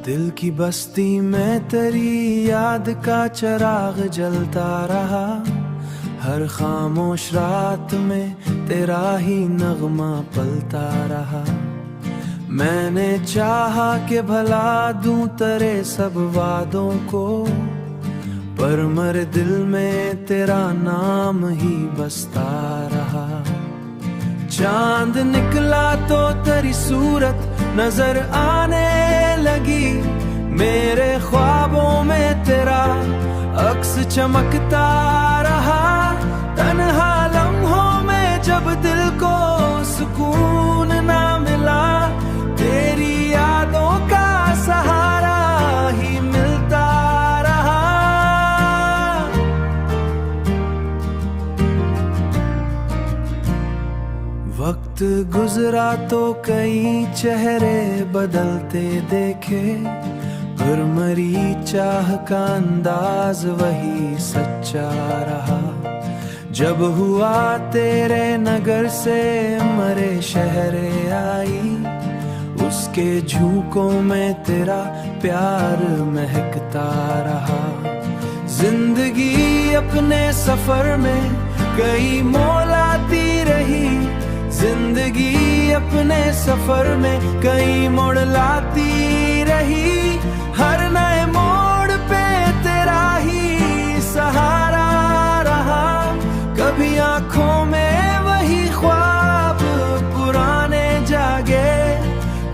दिल की बस्ती में तेरी याद का चिराग जलता रहा। हर खामोश रात में तेरा ही नगमा पलता रहा। मैंने चाहा कि भला दूं तेरे सब वादों को, पर मेरे दिल में तेरा नाम ही बसता रहा। चांद निकला तो तेरी सूरत नजर आने लगी। मेरे ख्वाबों में तेरा अक्स चमकता रहा। तन्हा लम्हों में जब दिल को सुकून ना मिला, तेरी यादों का सहारा ही मिलता रहा। वक्त गुजरा तो कई चेहरे बदलते देखे, पर मरी चाह का अंदाज वही सच्चा रहा। जब हुआ तेरे नगर से मरे शहरे आई, उसके झोंकों में तेरा प्यार महकता रहा। जिंदगी अपने सफर में कई मोड़ लाती रही। जिंदगी अपने सफर में कई मोड़ लाती रही। हर नए मोड़ पे तेरा ही सहारा रहा। कभी आंखों में वही ख्वाब पुराने जागे,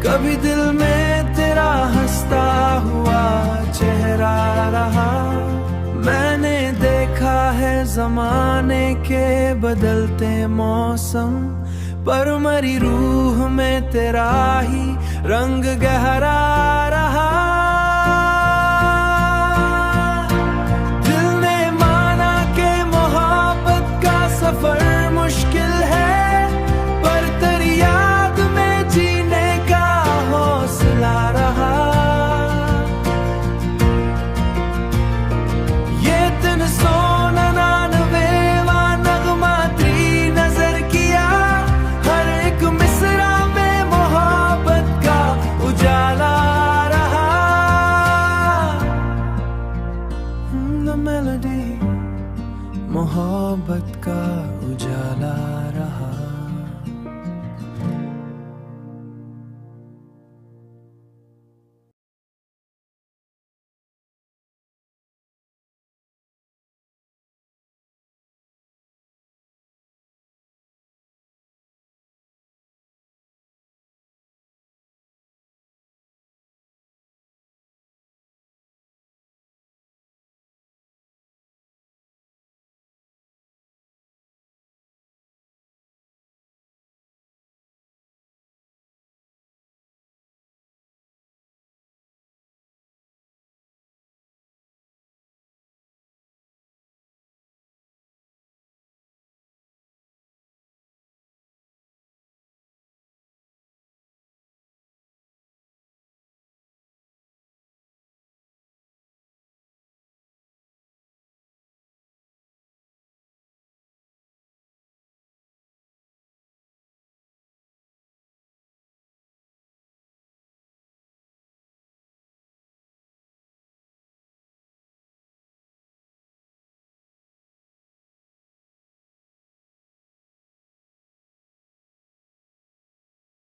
कभी दिल में तेरा हंसता हुआ चेहरा रहा। मैंने देखा है जमाने के बदलते मौसम, पर मेरी रूह में तेरा ही रंग गहरा रहा। दिल ने माना कि मोहब्बत का सफर मुश्किल है, पर तेरी याद में जीने का हौसला रहा। ये दिन सोना नानवे वा नगमा त्री नजर किया। हर एक मिसरा में मोहब्बत का उजाला रहा। The melody मोहब्बत का उजाला रहा।